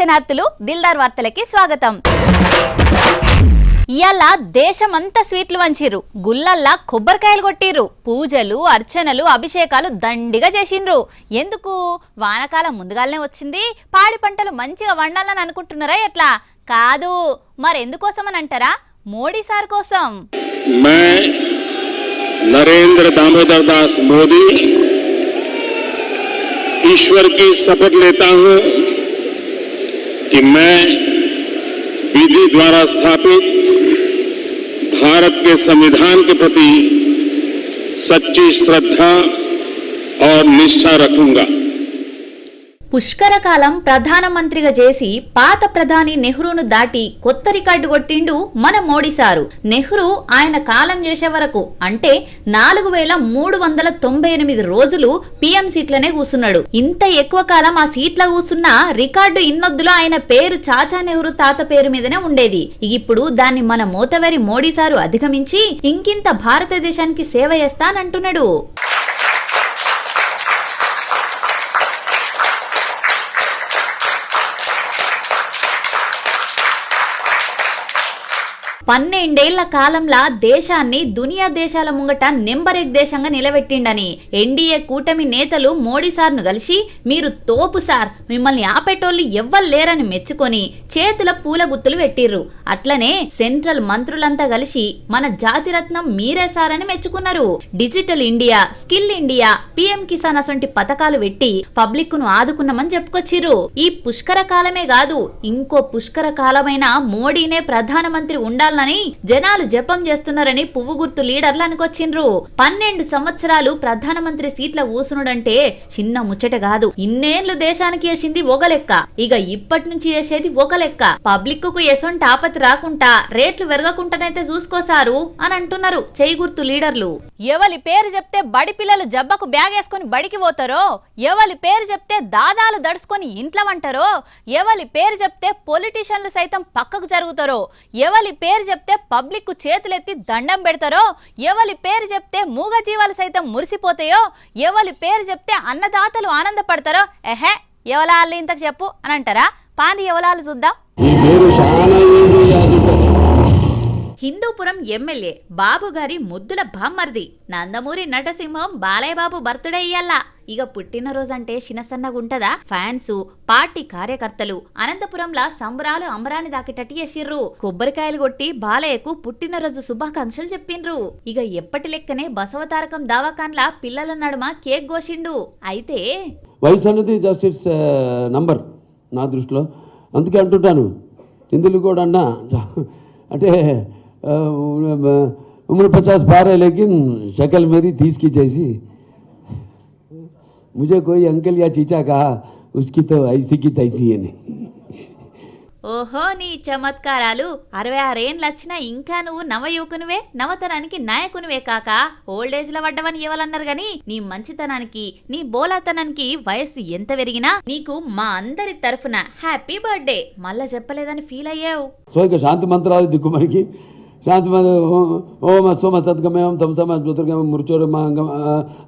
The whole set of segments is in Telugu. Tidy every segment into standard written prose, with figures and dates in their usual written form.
శనార్థులు దిల్దార్ వార్తలకి స్వాగతం. ఇయాల దేశమంతా స్వీట్లు వంచిర్రు, గుల్లల్లా కొబ్బరికాయలు కొట్టిర్రు, పూజలు అర్చనలు అభిషేకాలు దండిగా చేసిండ్రు. ఎందుకు? వానకాలం ముందుగానే వచ్చింది, పాడి పంటలు మంచిగా వండాలని అనుకుంటున్నారా ఎట్లా? కాదు, మరెందుకోసం అని అంటారా? మోడీ సార్ కోసం. नरेंद्र दामोदर दास मोदी ईश्वर की शपथ लेता हूं कि मैं विधि द्वारा स्थापित भारत के संविधान के प्रति सच्ची श्रद्धा और निष्ठा रखूंगा. పుష్కరకాలం ప్రధానమంత్రిగా చేసి పాత ప్రధాని నెహ్రూను దాటి కొత్త రికార్డు కొట్టిండు మన మోడీ సారు. నెహ్రూ ఆయన కాలం చేసే వరకు అంటే 4398 రోజులు పిఎం సీట్లనే కూసున్నాడు. ఇంత ఎక్కువ కాలం ఆ సీట్ల కూసున్న రికార్డు ఇన్నొద్దులో ఆయన పేరు చాచా నెహ్రూ తాత పేరు మీదనే ఉండేది. ఇప్పుడు దాన్ని మన మోతవరి మోడీ సారు అధిగమించి ఇంకింత భారతదేశానికి సేవ చేస్తానంటున్నాడు. 12 ఏళ్ల కాలంలో దేశాన్ని దునియా దేశాల ముంగట నెంబర్ 1 దేశంగా నిలబెట్టిండని ఎన్డీఏ కూటమి నేతలు మోడీ సార్ను కలిసి మీరు తోపు సార్, మిమ్మల్ని ఆపేటోళ్ళు ఎవ్వరు లేరని మెచ్చుకొని చేతుల పూల గుత్తులు పెట్టిర్రు. అట్లనే సెంట్రల్ మంత్రులంతా కలిసి మన జాతిరత్నం మీరే సార్ అని మెచ్చుకున్నారు. Digital India, skill India, PM Kisan అసొంటి పథకాలు పెట్టి పబ్లిక్ ను ఆదుకున్నామని చెప్పుకొచ్చిర్రు. ఈ పుష్కర కాలమే కాదు, ఇంకో పుష్కర కాలమైన మోడీనే ప్రధానమంత్రి ఉండాలి జనాలు జపం చేస్తున్నారని పువ్వు గుర్తు లీడర్లు అనుకొచ్చిండ్రు. 12 సంవత్సరాలు ప్రధానమంత్రి సీట్ల ఊసునుడంటే చిన్న ముచ్చట కాదు. ఇన్నేళ్లు దేశానికి చేసింది ఒక లెక్క, ఇక ఇప్పటి నుంచి చేసేది ఒక లెక్క. పబ్లిక్ కు ఎసొంటి ఆపత్తి రాకుండా రేట్లు పెరగకుండానైతే చూసుకోసారు అని అంటున్నారు చేయి గుర్తు లీడర్లు. ఎవరి పేరు చెప్తే బడి పిల్లలు జబ్బకు బ్యాగ్ వేసుకుని బడికి పోతారో, ఎవరి పేరు చెప్తే దాదాలు దడుచుకొని ఇంట్లో వంటారో, ఎవరి పేరు చెప్తే పొలిటీషియన్లు సైతం పక్కకు జరుగుతారో, ఎవరి పేరు చెప్తే పబ్లిక్ చేతులెత్తి దండం పెడతారో, ఎవరి పేరు చెప్తే మూగ జీవాలు సైతం మురిసిపోతాయో, ఎవరి పేరు చెప్తే అన్నదాతలు ఆనందపడతారో, ఎహే ఎవలాళ్ళు ఇంతకు చెప్పు అని అంటారా? పాంది ఎవలాలు చూద్దాం. హిందూపురం ఎమ్మెల్యే బాబు గారి ముద్దుల బామ్మర్ది నందమూరి నటసింహం బాలయ్య బాబు బర్త్డే ఇయ్యాలా. ఇక పుట్టినరోజు అంటే చిన్నసన్నగుంటదా? ఫ్యాన్స్, పార్టీ కార్యకర్తలు అనంతపురంలా సంబరాలు అంబరాన్ని దాకేటట్టు చేసిర్రు. కొబ్బరికాయలు కొట్టి బాలయ్యకు పుట్టినరోజు శుభాకాంక్షలు చెప్పిండ్రు. ఇక ఎప్పటి లెక్కనే బసవతారకం దావాకాన్లా పిల్లల నడుమ కేక్ కోసిండు. అయితే వయసు అనేది జస్ట్ ఇట్స్ నంబర్ నా దృష్టిలో. అందుకే అంటుంటాను ఇందులో కూడా అన్నా అంటే उम्र 50 पार है लेकिन शक्ल मेरी 30 की जैसी. मुझे कोई अंकल या चीचा कहा उसकी तो ऐसी की तैसी है. ఓహో నీ చమత్కారాలు. 66 ఏండ్లు వచ్చినా ఇంకా నువ్వు నవయువకునివే, నవతనానికి నాయకునివే కాక ఓల్డేజ్ లో పడ్డవని ఎవరన్నారు గాని నీ మంచితనానికి, నీ బోలాతనానికి వయస్సు ఎంత పెరిగినా నీకు మా అందరి తరఫున హ్యాపీ బర్త్డే మళ్ళా చెప్పలేదని ఫీల్ అయ్యావు. సో ఇక శాంతి మంత్రాలు దిక్కు మనకి. శాంతి ఓం సోమ సద్గమయం తమసమ జ్యోతిర్గమ మృత్యోర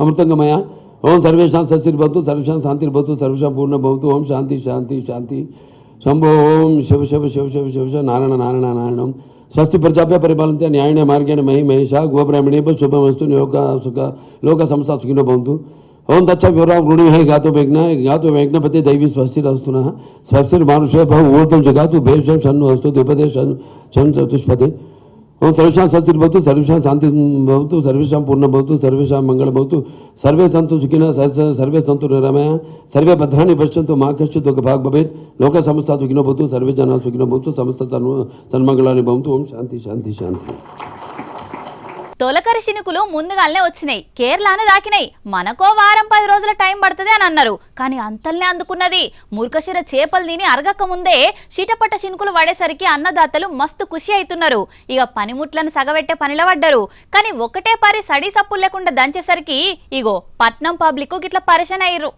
అమృతంగమయ ఓం సర్వేషాం సస్తిర్భవతు సర్వేషాం శాంతిర్భవతు సర్వేషాం పూర్ణభవతు ఓం శాంతి శాంతి శాంతి शंभो ओम शिव शिव शिव शिव शिव शिव नारायण नारायण नारायणम स्वस्ति प्रजाभ्य परिपालन्ते न्यायेन मार्गेण महि महेशा गोब्राह्मणेभ्यो शुभमस्तु लोक समस्ता सुखिनो भवन्तु. ओम तच्च विवरां गृणीमहे गातो वैज्ञपते दैवी स्वस्तिरस्तुनः स्वस्तिर्मानुषे भव ऊर्ध्वं जगातु भेषजं शन्नो अस्तु द्विपदे शन् चतुष्पदे. ओम सर्वेषां स्वस्तिर्भवतु सर्वेषां शान्तिर्भवतु सर्वेषां पूर्णभवतु सर्वेषां मङ्गलभवतु सर्वे सन्तु सुखिनः सर्वे सन्तु निरामयाः सर्वे भद्राणि पश्यन्तु मा कश्चित् दुःखभाग् भवेत्. लोके समस्ता सुखिनो भवन्तु सर्वे जनाः सुखिनो भवन्तु समस्त सन्मङ्गलानि भवन्तु. ओम शान्ति शान्ति शान्ति. తొలకరి శినుకులు ముందుగానే వచ్చినాయి, కేరళను దాకినాయి. మనకో వారం 10 రోజుల టైం పడుతుంది అని అన్నారు, కానీ అంతల్నే అందుకున్నది. ముర్కశిర చేపలు తిని అరగక ముందే చిటపట శినుకులు పడేసరికి అన్నదాతలు మస్తు ఖుషి అవుతున్నారు. ఇక పనిముట్లను సగబెట్టే పనిలో పడ్డారు. కానీ ఒకటే పారి సడి సప్పులు లేకుండా దంచేసరికి ఇగో పట్నం పబ్లిక్ గిట్లా పరిశాన్ అయ్యారు.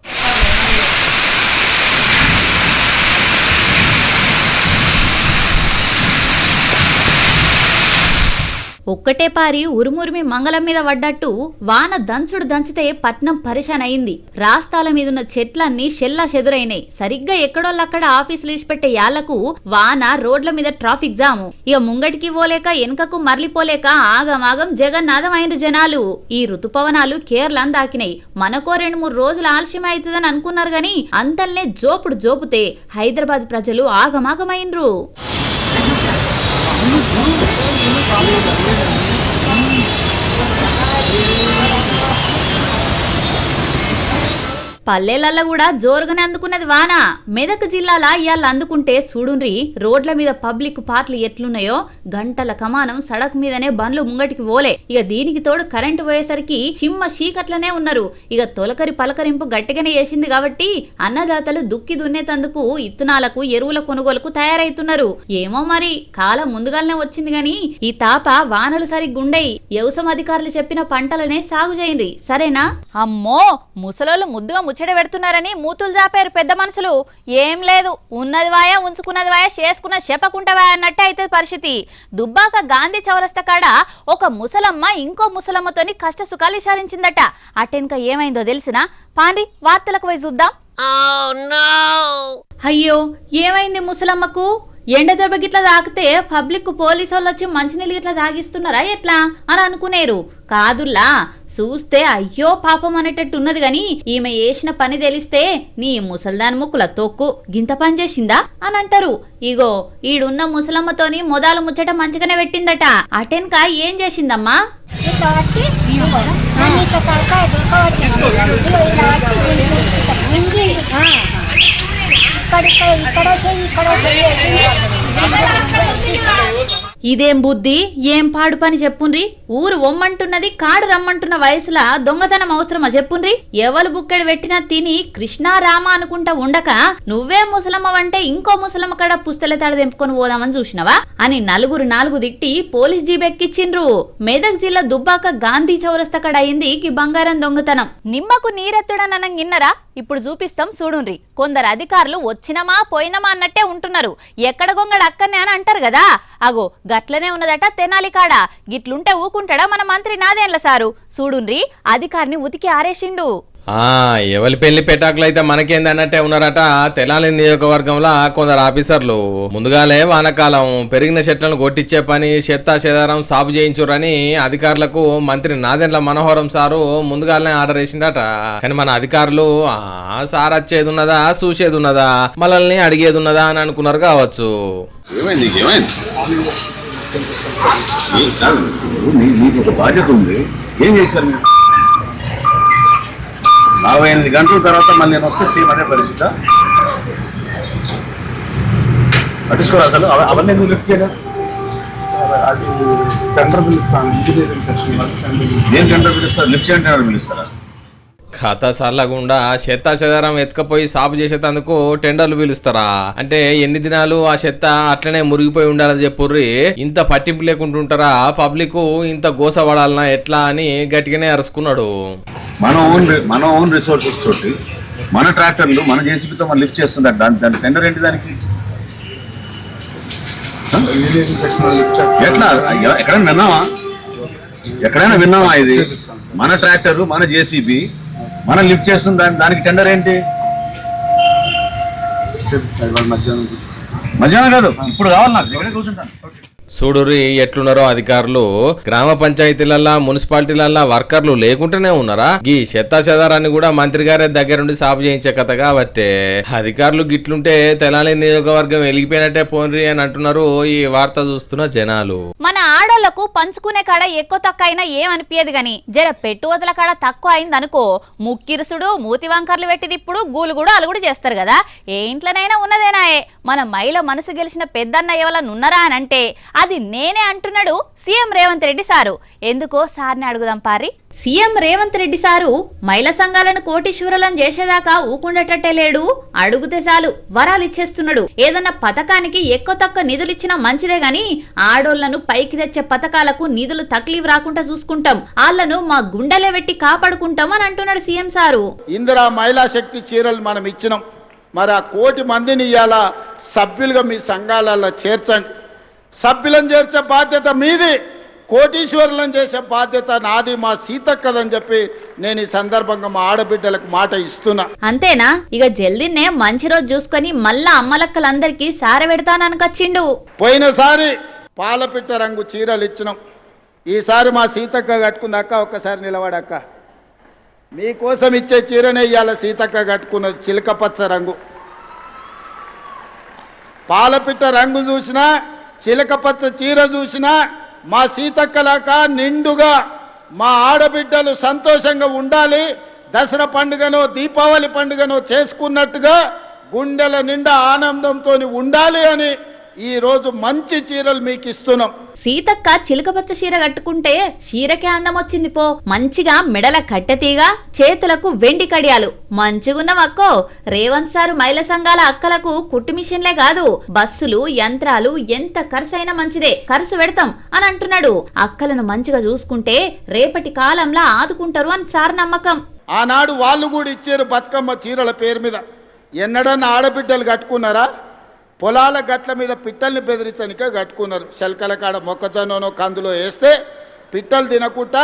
ఒక్కటే పారి ఉరుమురిమి మంగళం మీద పడ్డట్టు వాన దంచుడు దంచితే పట్నం పరిశాన్ అయింది. రాస్తాల మీదున్న చెట్లన్నీ షెల్లా చెదురైనాయి. సరిగ్గా ఎక్కడోళ్ళక్కడ ఆఫీసులు ఇడిచిపెట్టే యాళ్లకు వాన రోడ్ల మీద ట్రాఫిక్ జాము. ఇక ముంగటికి పోలేక వెనకకు మరలిపోలేక ఆగమాగం జగన్నాథం అయిన జనాలు. ఈ ఋతుపవనాలు కేరళను దాకినాయి. మనకో 2-3 రోజులు ఆలస్యం అవుతుందని అనుకున్నారు గాని అంతల్నే జోపుడు జోపుతే హైదరాబాద్ ప్రజలు ఆగమాగమైనరు. పల్లెలల్ల కూడా జోరుగానే అందుకున్నది వాన. మెదక్ జిల్లాల ఇయాల అందుకుంటే చూడుండ్రి రోడ్ల మీద పబ్లిక్ పార్ట్లు ఎట్లున్నాయో. గంటల కమానం సడక్ మీదనే బండ్లు ముంగటికి పోలే. ఇక దీనికి తోడు కరెంటు పోయేసరికి చిమ్మ చీకట్లనే ఉన్నారు. ఇక తొలకరి పలకరింపు గట్టిగానే చేసింది కాబట్టి అన్నదాతలు దుక్కి దున్నేతందుకు ఇత్తనాలకు ఎరువుల కొనుగోలుకు తయారైతున్నారు. ఏమో మరి కాలం ముందుగానే వచ్చింది గాని ఈ తాప వానలు సరిగ్గుండయి. వ్యవసాయ అధికారులు చెప్పిన పంటలనే సాగు చేయండి సరేనా. అమ్మో ముసలోళ్ళు ముద్దుగా ముచ్చట పెడుతున్నారని మూతులు జాపారు పెద్ద మనుషులు. ఏం లేదు, ఉన్నది వాయా ఉంచుకున్నది వాయా చేసుకున్న చెప్పకుంటవా అన్నట్టే అయితే పరిస్థితి. దుబ్బాక గాంధీ చౌరస్తా కాడ ఒక ముసలమ్మ ఇంకో ముసలమ్మతోని కష్ట సుఖాలు విచారించిందట. అటెనక ఏమైందో తెలిసినా పాండి వార్తలకు పోయి చూద్దాం. అయ్యో ఏమైంది ముసలమ్మకు? ఎండ దెబ్బ గిట్లా తాకితే పబ్లిక్ పోలీసు వాళ్ళు వచ్చి మంచినీళ్ళు గిట్లా తాగిస్తున్నారా ఎట్లా అని అనుకునేరు. కాదుల్లా చూస్తే అయ్యో పాపం అనేటట్టు ఉన్నది గాని ఈమె చేసిన పని తెలిస్తే నీ ముసల్దాని ముక్కుల తొక్కు గింత పని చేసిందా అని అంటారు. ఇగో ఈడున్న ముసలమ్మతోని మొదలు ముచ్చట మంచిగానే పెట్టిందట. అటెన్క ఏం చేసిందమ్మా? ఇదేం బుద్ధి ఏం పాడు పని చెప్పుండ్రి. ఊరు ఒమ్మంటున్నది కాడు రమ్మంటున్న వయసులా దొంగతనం అవసరమా చెప్పుండ్రి. ఎవరు బుక్కెడు పెట్టినా తిని కృష్ణారామ అనుకుంటా ఉండక నువ్వే ముసలమ్మవంటే ఇంకో ముసలమ్మ కడ పుస్తల తాడు తెంపుకొని పోదామని చూసినవా అని నాలుగు తిట్టి పోలీస్ జీబెక్కిచ్చిండ్రు. మెదక్ జిల్లా దుబ్బాక గాంధీ చౌరస్తా కడ అయింది ఈ బంగారం దొంగతనం. నిమ్మకు నీరెత్తుడననం గిన్నరా ఇప్పుడు చూపిస్తాం చూడుండ్రి. కొందరు అధికారులు వచ్చినమా పోయినమా అన్నట్టే ఉంటున్నారు. ఎక్కడ గొంగడు అక్కనే అని అంటారు కదా, అగో గట్లనే ఉన్నదట తెనాలి కాడ. గిట్లుంటే ఊకుంటాడా మన మంత్రి నాదేండ్ల సారు? చూడుండ్రి అధికారిని ఉతికి ఆరేసిండు. ఎవరి పెళ్లి పెటాకులు అయితే మనకేంది అన్నట్టే ఉన్నారట తెనాలి నియోజకవర్గంలో కొందరు ఆఫీసర్లు. ముందుగాలే వానకాలం పెరిగిన చెట్లను కొట్టించే పని చెత్తా చెదారం సాగు చేయించురని అధికారులకు మంత్రి నాదెండ్ల మనోహరం సారు ముందుగానే ఆర్డర్ వేసిండట. కానీ మన అధికారులు సార్ వచ్చేది ఉన్నదా చూసేది ఉన్నదా మనల్ని అడిగేది ఉన్నదా అని అనుకున్నారు కావచ్చు. బాధ్యత ఉంది, ఏం చేశారు? 48 గంటల తర్వాత మళ్ళీ నేను వస్తే సేమ్ అదే పరిస్థితి. పట్టించుకోరు అసలు. అవన్నీ ఎందుకు లిఫ్ట్ చేయడం? అది టెండర్ పిలుస్తాను, ఇంజనీరింగ్ సెక్షన్ ఏం టెండర్ పిలుస్తారు? లిఫ్ట్ చేయండి పిలుస్తారా? ఖాతా సార్లకుండా చెత్త చెదారం ఎత్తుకపోయి సాపు చేసేందుకు టెండర్లు పిలుస్తారా? అంటే ఎన్ని దినాలు ఆ చెత్త అట్లనే మురిగిపోయి ఉండాలని చెప్పుర్రి. ఇంత పట్టింపు లేకుంటుంటారా పబ్లిక్? ఇంత గోస పడాలనా ఎట్లా అని గట్టిగానే అరుచుకున్నాడు. మన ఓన్ రిసోర్సెస్ తోటి మన ట్రాక్టర్లు మన జేసీబీతో మనం లిఫ్ట్ చేస్తుంటారు. దాని టెండర్ ఏంటి? దానికి ఎట్లా? ఎక్కడైనా విన్నావా ఇది? మన ట్రాక్టర్ మన జేసీబీ మనం లిఫ్ట్ చేస్తుంది, దానికి టెండర్ ఏంటి? మధ్యాహ్నం కాదు, ఇప్పుడు కావాలి నాకు. ఎవరైనా కూర్చుంటాను. చూడురి ఎట్లున్నారో అధికారులు. గ్రామ పంచాయతీలల్లా మున్సిపాలిటీలల్లా వర్కర్లు లేకుంటేనే ఉన్నారా? ఈ చెత్తా చెదారాన్ని కూడా మంత్రి గారి దగ్గరుండి సాగు చేయించే కథ కాబట్టి అధికారులు గిట్లుంటే తెనాలి నియోజకవర్గం వెలిగిపోయినట్టే పోన్రి అని అంటున్నారు ఈ వార్త చూస్తున్న జనాలు. మన ఆడోళ్లకు పంచుకునే కాడ ఎక్కువ తక్కువ అయినా ఏమనిపించదు గాని జర పెట్టువతల కాడ తక్కువ అయిందనుకో ముక్కిరుసుడు మూతి వంకర్లు పెట్టిది ఇప్పుడు గూలు కూడా అలుగుడు చేస్తారు కదా. ఏ ఇంట్లోనైనా ఉన్నదేనాయే. మన మైల మనసు గెలిచిన పెద్దన్న ఎవరన్నా ఉన్నారా అని అంటే అది నేనే అంటున్నాడు సీఎం రేవంత్ రెడ్డి సారు. ఎందుకో సార్ని అడుగుదాం పారి. సీఎం రేవంత్ రెడ్డి సారు మహిళా సంఘాలను కోటీశ్వరులను చేసేదాకా ఊకుండేటట్టే లేడు. అడుగుతే చాలు వరాలు ఇచ్చేస్తున్నాడు. ఏదన్నా పథకానికి ఎక్కువ తక్కువ నిధులు ఇచ్చినా మంచిదే గాని ఆడోళ్లను పైకి తెచ్చే పథకాలకు నిధులు తక్లీఫ్ రాకుండా చూసుకుంటాం, వాళ్ళను మా గుండెలే పెట్టి కాపాడుకుంటాం అని అంటున్నాడు సీఎం సారు. ఇందిరా మహిళా శక్తి చీరలు మనం ఇచ్చినాం. మరి ఆ 1 కోటి మందిని ఇవాళ సభ్యులుగా మీ సంఘాలలో చేర్చండి. సభ్యులను చేర్చే బాధ్యత మీది. కోటీశ్వరులను చేసే బాధ్యత నాది, మా సీతక్కదని చెప్పి నేను ఈ సందర్భంగా మా ఆడబిడ్డలకు మాట ఇస్తున్నా. అంతేనా? ఇక జల్దీనే మంచి రోజు చూసుకొని మళ్ళా అమ్మలక్కలందరికీ సారబెడతాననుకొచ్చిండు. పోయినసారి పాలపిట్ట రంగు చీరలు ఇచ్చినాం, ఈసారి మా సీతక్క కట్టుకుందక్క. ఒక్కసారి నిలబడక్క, మీకోసం ఇచ్చే చీరనే ఇవాళ సీతక్క కట్టుకున్నది, చిలక పచ్చ రంగు. పాలపిట్ట రంగు చూసినా, చిలక పచ్చ చీర చూసినా మా సీతక్కలాక నిండుగా మా ఆడబిడ్డలు సంతోషంగా ఉండాలి, దసరా పండుగనో దీపావళి పండుగనో చేసుకున్నట్టుగా గుండెల నిండా ఆనందంతో ఉండాలి అని ఈ రోజు మంచి చీరలు మీకు ఇస్తున్నాం. సీతక్క చిలకపచ్చ చీర కట్టుకుంటే చీరకే అందం వచ్చింది పో. మంచిగా మెడల కట్టెతీగా, చేతులకు వెండి కడియాలు మంచిగున్నవక్కో. రేవంత్ సారు మహిళా సంఘాల అక్కలకు కుట్టు మిషన్లే కాదు, బస్సులు, యంత్రాలు ఎంత ఖర్చైనా మంచిదే, ఖర్చు పెడతాం అని అంటున్నాడు. అక్కలను మంచిగా చూసుకుంటే రేపటి కాలంలో ఆదుకుంటారు అని సార్ నమ్మకం. ఆనాడు వాళ్ళు కూడా ఇచ్చారు బతుకమ్మ చీరల పేరు మీద. ఎన్నడన్నా ఆడబిడ్డలు కట్టుకున్నారా? పొలాల గట్ల మీద పిట్టల్ని బెదిరించనికే కట్టుకున్నారు. శల్కల కాడ మొక్కజొన్ననో కందులో వేస్తే పిట్టలు తినకుండా,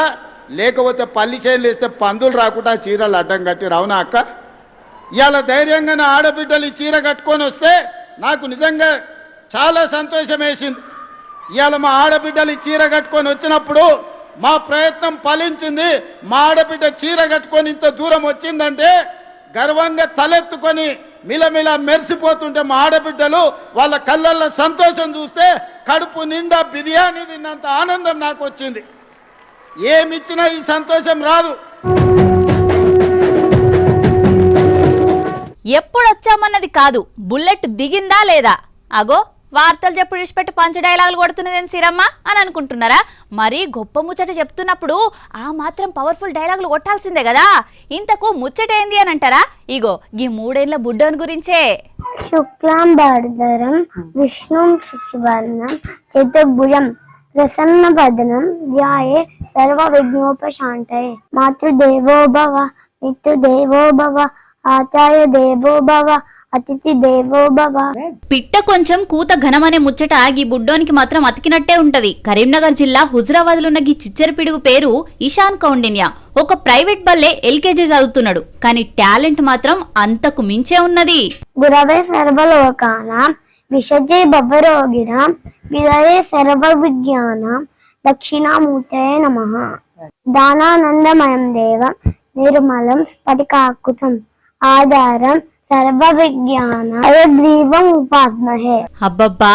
లేకపోతే పల్లి చేనులు వేస్తే పందులు రాకుండా చీరలు అడ్డం కట్టి రావునా అక్క? ఇవాళ ధైర్యంగా నా ఆడబిడ్డలు ఈ చీర కట్టుకొని వస్తే నాకు నిజంగా చాలా సంతోషం వేసింది. ఇవాళ మా ఆడబిడ్డలు ఈ చీర కట్టుకొని వచ్చినప్పుడు మా ప్రయత్నం ఫలించింది. మా ఆడబిడ్డ చీర కట్టుకొని ఇంత దూరం వచ్చిందంటే గర్వంగా తలెత్తుకొని మిలమిల మెరిసిపోతుంటే మా ఆడబిడ్డలు వాళ్ళ కళ్ళల్లో సంతోషం చూస్తే కడుపు నిండా బిర్యానీ తిన్నంత ఆనందం నాకు వచ్చింది. ఏమిచ్చినా ఈ సంతోషం రాదు. ఎప్పుడొచ్చామన్నది కాదు, బుల్లెట్ దిగిందా లేదా. అగో వార్తలు చెప్పుడు ఇచ్చిపెట్టి పంచ డైలాగులు కొడుతున్నదేని సిరమ్మ అని అనుకుంటున్నారా? మరీ గొప్ప ముచ్చట చెప్తున్నప్పుడు ఆ మాత్రం పవర్ఫుల్ డైలాగులు కొట్టాల్సిందే కదా. ఇంతకు ముచ్చట ఏంది అని అంటారా? ఇగో ఈ 3 ఏళ్ల బుడ్డోని గురించే. శుక్లాం భరధరం విష్ణుం శశివర్ణం చతుర్భుజం ప్రసన్నవదనం ధ్యాయే సర్వ విఘ్నోపశాంతయే. మాతృదేవో భవ, పితృదేవో భవ, ఆచార్య దేవో భవ, అతిథి దేవో భవ. పిట్ట కొంచెం కూత ఘనమనే ముచ్చట ఈ బుడ్డోనికి మాత్రం అతికినట్టే ఉంటది. కరీంనగర్ జిల్లా హుజరాబాద్లున్న ఈ చిచ్చరపిడుగు పేరు ఇషాన్ కౌండిన్య. ఒక ప్రైవేట్ బల్లే ఎల్కేజీ చదువుతున్నాడు, కానీ టాలెంట్ మాత్రం అంతకు మించే ఉన్నది. గురవే సర్వలోకానాం విషజే భవరోగిణాం విరయే సర్వ విజ్ఞానం దక్షిణామూర్తయే నమః. దానానందమయం దేవం నిర్మలం స్ఫటికాకృతం ఆధారం సర్వ విజ్ఞాన గ్రీవం ఉపాస్మహే. అబ్బబ్బా,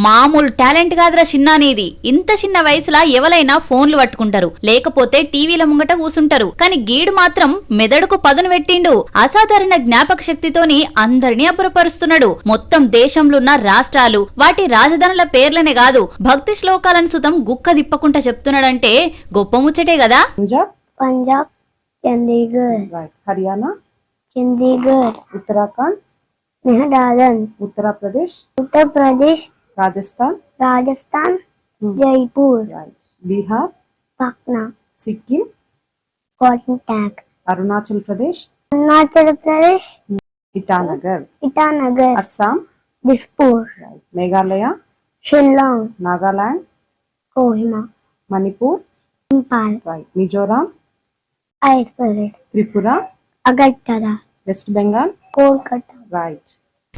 మామూలు టాలెంట్ కాదురా చిన్నానిది. ఇంత చిన్న వయసులా ఎవరైనా ఫోన్లు పట్టుకుంటారు, లేకపోతే టీవీల ముంగట కూసుంటారు, కానీ గీడు మాత్రం మెదడుకు పదును పెట్టిండు. అసాధారణ జ్ఞాపక శక్తితోని అందరినీ అబ్బురపరుస్తున్నాడు. మొత్తం దేశంలో ఉన్న రాష్ట్రాలు, వాటి రాజధానుల పేర్లనే కాదు, భక్తి శ్లోకాలను సుతం గుక్క దిప్పకుండా చెప్తున్నాడంటే గొప్ప ముచ్చటే కదా. పంజాబ్, చండీగఢ్, హర్యానా, చండీగఢ్, ఉత్తరాఖండ్, మెహరాజన్, ఉత్తరప్రదేశ్, రాజస్థాన్, జైపూర్, బీహార్, పాట్నా, సిక్కిం, కోటంటాక్, అరుణాచల్ ప్రదేశ్, ఇటానగర్, అస్సాం, దిస్పూర్, మేఘాలయ, షిల్లాంగ్, నాగాలాండ్, కోహిమా, మణిపూర్, ఇంపాల్, మిజోరాం, ఐస్వరేట్, త్రిపుర, అగర్తల, వెస్ట్ బెంగాల్, కోల్కతా. రైట్.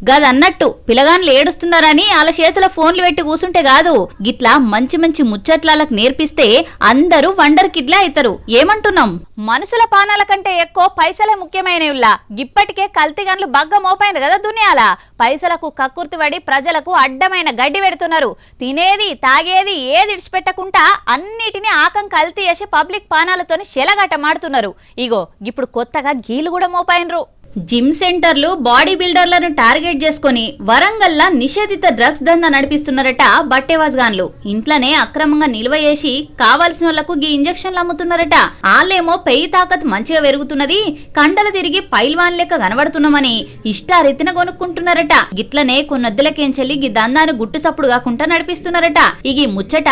గదన్నట్టు పిల్లగాన్లు ఏడుస్తున్నారని వాళ్ళ చేతుల ఫోన్లు పెట్టి కూసుంటే కాదు, గిట్లా మంచి మంచి ముచ్చట్లకు నేర్పిస్తే అందరూ వండర్ కిడ్లే అవుతారు. ఏమంటున్నాం? మనుషుల పానాల కంటే ఎక్కువ పైసలే ముఖ్యమైనవిలా. గిప్పటికే కల్తీగన్లు బగ్గ మోపైన కదా దునియాల. పైసలకు కక్కుర్తిపడి ప్రజలకు అడ్డమైన గడ్డి పెడుతున్నారు. తినేది తాగేది ఏది ఇడిచిపెట్టకుండా అన్నిటినీ ఆకం కల్తీ చేసి పబ్లిక్ పానాలతోని శెలగట్ట మాడుతున్నారు. ఇగో ఇప్పుడు కొత్తగా గీలు కూడా మోపైనరు. జిమ్ సెంటర్లు, బాడీ బిల్డర్లను టార్గెట్ చేసుకుని వరంగల్లా నిషేధిత డ్రగ్స్ దందా నడిపిస్తున్నారట బట్టేవాజ్గాన్లు. ఇంట్లోనే అక్రమంగా నిల్వ చేసి కావాల్సిన వాళ్లకు గీ ఇంజక్షన్లు అమ్ముతున్నారట. వాళ్ళేమో పెయి తాకత్ మంచిగా పెరుగుతున్నది, కండలు తిరిగి పైల్వాన్ లెక్క కనబడుతున్నామని ఇష్టారీతిన కొనుక్కుంటున్నారట. గిట్లనే కొన్నొద్దులకేంచెల్లి గీ దందాను గుట్టు సప్పుడు కాకుండా నడిపిస్తున్నారట. ఈ ముచ్చట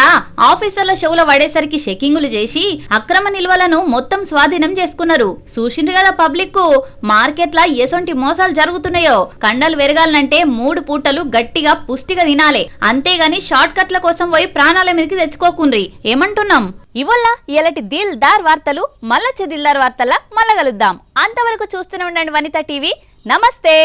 ఆఫీసర్ల షోలో పడేసరికి చెకింగులు చేసి అక్రమ నిల్వలను మొత్తం స్వాధీనం చేసుకున్నారు. చూసిండ్రు కదా పబ్లిక్. మార్కెట్ డైట్ల ఎసొంటి మోసాలు జరుగుతున్నాయో. కండలు పెరగాలంటే 3 పూటలు గట్టిగా పుష్టిగా తినాలి, అంతేగాని షార్ట్ కట్ల కోసం పోయి ప్రాణాల మీదకి తెచ్చుకోకుండ్రి. ఏమంటున్నాం? ఇవల్ల ఇలాంటి దిల్దార్ వార్తలు మళ్ళొచ్చే దిల్దార్ వార్తల మళ్ళా కలుద్దాం. అంతవరకు చూస్తూనే ఉండండి వనిత టీవీ. నమస్తే.